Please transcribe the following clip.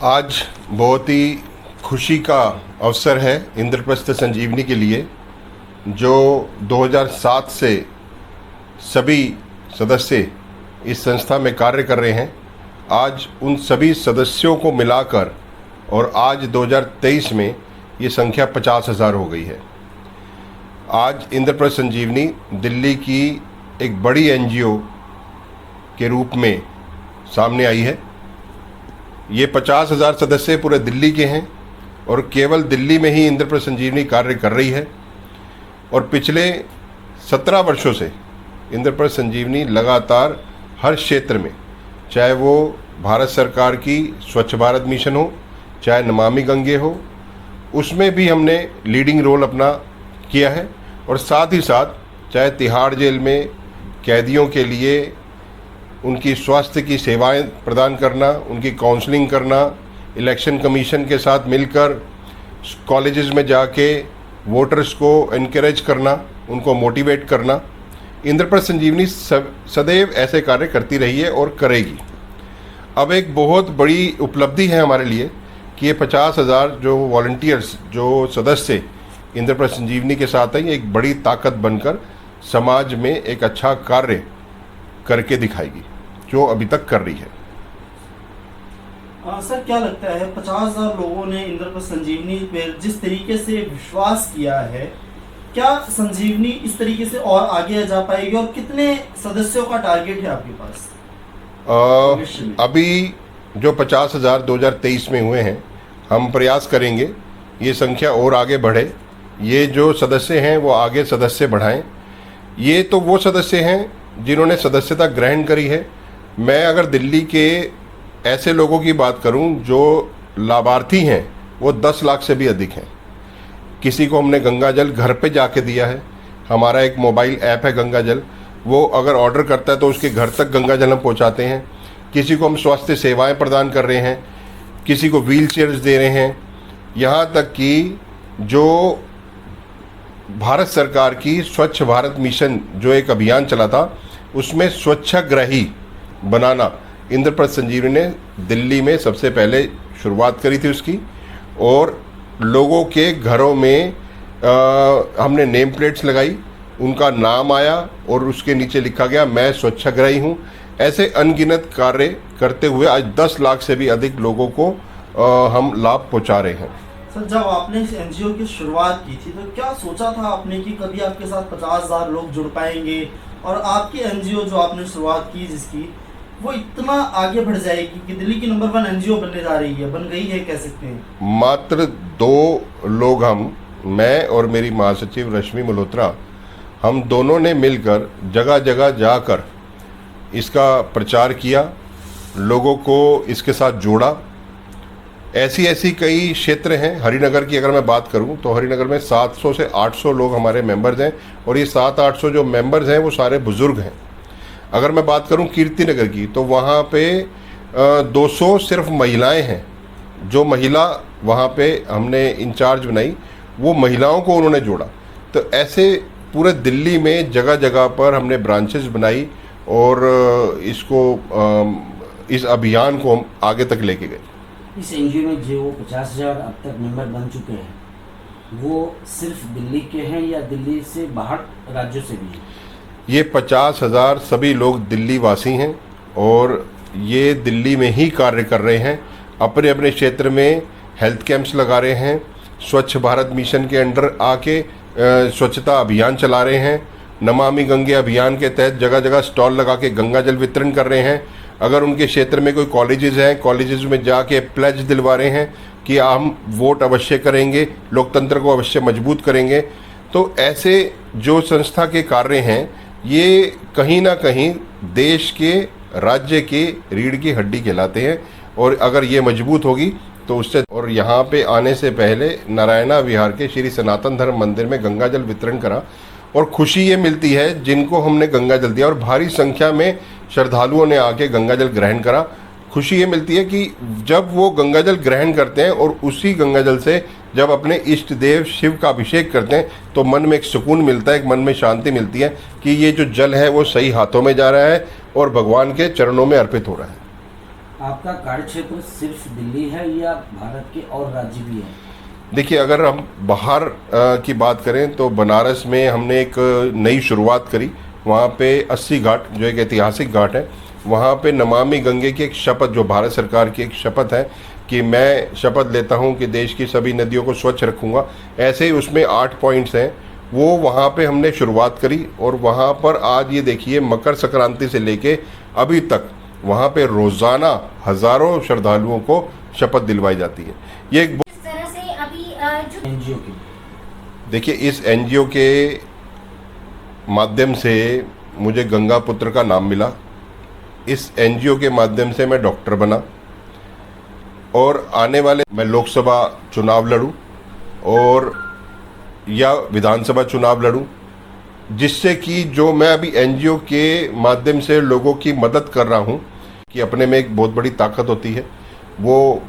आज बहुत ही खुशी का अवसर है इंद्रप्रस्थ संजीवनी के लिए, जो 2007 से सभी सदस्य इस संस्था में कार्य कर रहे हैं। आज उन सभी सदस्यों को मिलाकर और आज 2023 में ये संख्या 50,000 हो गई है। आज इंद्रप्रस्थ संजीवनी दिल्ली की एक बड़ी एनजीओ के रूप में सामने आई है। ये 50,000 सदस्य पूरे दिल्ली के हैं और केवल दिल्ली में ही इंद्रप्रस्थ संजीवनी कार्य कर रही है। और पिछले 17 वर्षों से इंद्रप्रस्थ संजीवनी लगातार हर क्षेत्र में, चाहे वो भारत सरकार की स्वच्छ भारत मिशन हो, चाहे नमामि गंगे हो, उसमें भी हमने लीडिंग रोल अपना किया है। और साथ ही साथ चाहे तिहाड़ जेल में कैदियों के लिए उनकी स्वास्थ्य की सेवाएं प्रदान करना, उनकी काउंसलिंग करना, इलेक्शन कमीशन के साथ मिलकर कॉलेजेस में जाके वोटर्स को एनकरेज करना, उनको मोटिवेट करना, इंद्रप्रस्थ संजीवनी सदैव ऐसे कार्य करती रही है और करेगी। अब एक बहुत बड़ी उपलब्धि है हमारे लिए कि ये 50,000 जो वॉलंटियर्स, जो सदस्य इंद्रप्रस्थ संजीवनी के साथ हैं, ये एक बड़ी ताकत बनकर समाज में एक अच्छा कार्य करके दिखाएगी, जो अभी तक कर रही है। सर, क्या लगता है 50,000 लोगों ने इंद्रप्रस्थ संजीवनी पर जिस तरीके से विश्वास किया है, क्या संजीवनी इस तरीके से और आगे जा पाएगी और कितने सदस्यों का टारगेट है आपके पास? अभी जो 50,000 2023 में हुए हैं, हम प्रयास करेंगे ये संख्या और आगे बढ़े। ये जो सदस्य हैं वो आगे सदस्य बढ़ाएं। ये तो वो सदस्य हैं जिन्होंने सदस्यता ग्रहण करी है। मैं अगर दिल्ली के ऐसे लोगों की बात करूं जो लाभार्थी हैं, वो 10 लाख से भी अधिक हैं। किसी को हमने गंगा जल घर पे जाके दिया है। हमारा एक मोबाइल ऐप है गंगा जल, वो अगर ऑर्डर करता है तो उसके घर तक गंगा जल हम पहुँचाते हैं। किसी को हम स्वास्थ्य सेवाएं प्रदान कर रहे हैं, किसी को व्हील चेयर्स दे रहे हैं। यहाँ तक कि जो भारत सरकार की स्वच्छ भारत मिशन जो एक अभियान चला था, उसमें स्वच्छाग्रही बनाना इंद्रप्रस्थ संजीवनी ने दिल्ली में सबसे पहले शुरुआत करी थी उसकी। और लोगों के घरों में हमने नेम प्लेट्स लगाई, उनका नाम आया और उसके नीचे लिखा गया मैं स्वच्छाग्रही हूँ। ऐसे अनगिनत कार्य करते हुए आज 10 लाख से भी अधिक लोगों को हम लाभ पहुँचा रहे हैं। सर, जब आपने इस एनजीओ की शुरुआत की थी तो क्या सोचा था आपने कि कभी आपके साथ 50,000 लोग जुड़ पाएंगे और आपकी एनजीओ जो आपने शुरुआत की जिसकी, वो इतना आगे बढ़ जाएगी कि दिल्ली की नंबर 1 एनजीओ बनने जा रही है, बन गई है कह सकते हैं? मात्र 2 लोग, मैं और मेरी महासचिव रश्मि मल्होत्रा, हम दोनों ने मिलकर जगह जगह जाकर इसका प्रचार किया, लोगों को इसके साथ जोड़ा। ऐसी कई क्षेत्र हैं। हरिनगर की अगर मैं बात करूं तो हरिनगर में 700 से 800 लोग हमारे मेंबर्स हैं और ये 700-800 जो मेंबर्स हैं वो सारे बुज़ुर्ग हैं। अगर मैं बात करूं कीर्ति नगर की तो वहाँ पे 200 सिर्फ महिलाएं हैं। जो महिला वहाँ पे हमने इंचार्ज बनाई, वो महिलाओं को उन्होंने जोड़ा। तो ऐसे पूरे दिल्ली में जगह जगह पर हमने ब्रांचेस बनाई और इस अभियान को हम आगे तक लेके गए। इस एनजीओ में जो 50,000 अब तक मेंबर बन चुके हैं, वो सिर्फ दिल्ली के हैं या दिल्ली से बाहर राज्यों से भी? ये 50,000 सभी लोग दिल्ली वासी हैं और ये दिल्ली में ही कार्य कर रहे हैं। अपने अपने क्षेत्र में हेल्थ कैंप्स लगा रहे हैं, स्वच्छ भारत मिशन के अंडर आके स्वच्छता अभियान चला रहे हैं। नमामि गंगे अभियान के तहत जगह जगह स्टॉल लगा के गंगा जल वितरण कर रहे हैं। अगर उनके क्षेत्र में कोई कॉलेजेस हैं, कॉलेजेस में जाके प्लेज दिलवा रहे हैं कि हम वोट अवश्य करेंगे, लोकतंत्र को अवश्य मजबूत करेंगे। तो ऐसे जो संस्था के कार्य हैं, ये कहीं ना कहीं देश के, राज्य के रीढ़ की हड्डी कहलाते हैं। और अगर ये मजबूत होगी तो उससे, और यहाँ पे आने से पहले नारायणा विहार के श्री सनातन धर्म मंदिर में गंगा जल वितरण करा और खुशी ये मिलती है जिनको हमने गंगा जल दिया और भारी संख्या में श्रद्धालुओं ने आके गंगा जल ग्रहण करा। खुशी ये मिलती है कि जब वो गंगा जल ग्रहण करते हैं और उसी गंगा जल से जब अपने इष्ट देव शिव का अभिषेक करते हैं तो मन में एक सुकून मिलता है, एक मन में शांति मिलती है कि ये जो जल है वो सही हाथों में जा रहा है और भगवान के चरणों में अर्पित हो रहा है। आपका कार्य क्षेत्र सिर्फ दिल्ली है या भारत के और राज्य भी हैं? देखिए, अगर हम बाहर की बात करें तो बनारस में हमने एक नई शुरुआत करी। वहाँ पे 80 घाट, जो एक ऐतिहासिक घाट है, वहाँ पे नमामि गंगे की एक शपथ, जो भारत सरकार की एक शपथ है कि मैं शपथ लेता हूँ कि देश की सभी नदियों को स्वच्छ रखूँगा। ऐसे ही उसमें 8 पॉइंट्स हैं, वो वहाँ पे हमने शुरुआत करी। और वहाँ पर आज ये देखिए, मकर संक्रांति से लेके अभी तक वहाँ पे रोज़ाना हज़ारों श्रद्धालुओं को शपथ दिलवाई जाती है। ये एक इस तरह से अभी जो एनजीओ की देखिए, इस एनजीओ के माध्यम से मुझे गंगा पुत्र का नाम मिला। इस एनजीओ के माध्यम से मैं डॉक्टर बना और आने वाले मैं लोकसभा चुनाव लड़ूं और या विधानसभा चुनाव लड़ूं, जिससे कि जो मैं अभी एनजीओ के माध्यम से लोगों की मदद कर रहा हूं, कि अपने में एक बहुत बड़ी ताकत होती है, वो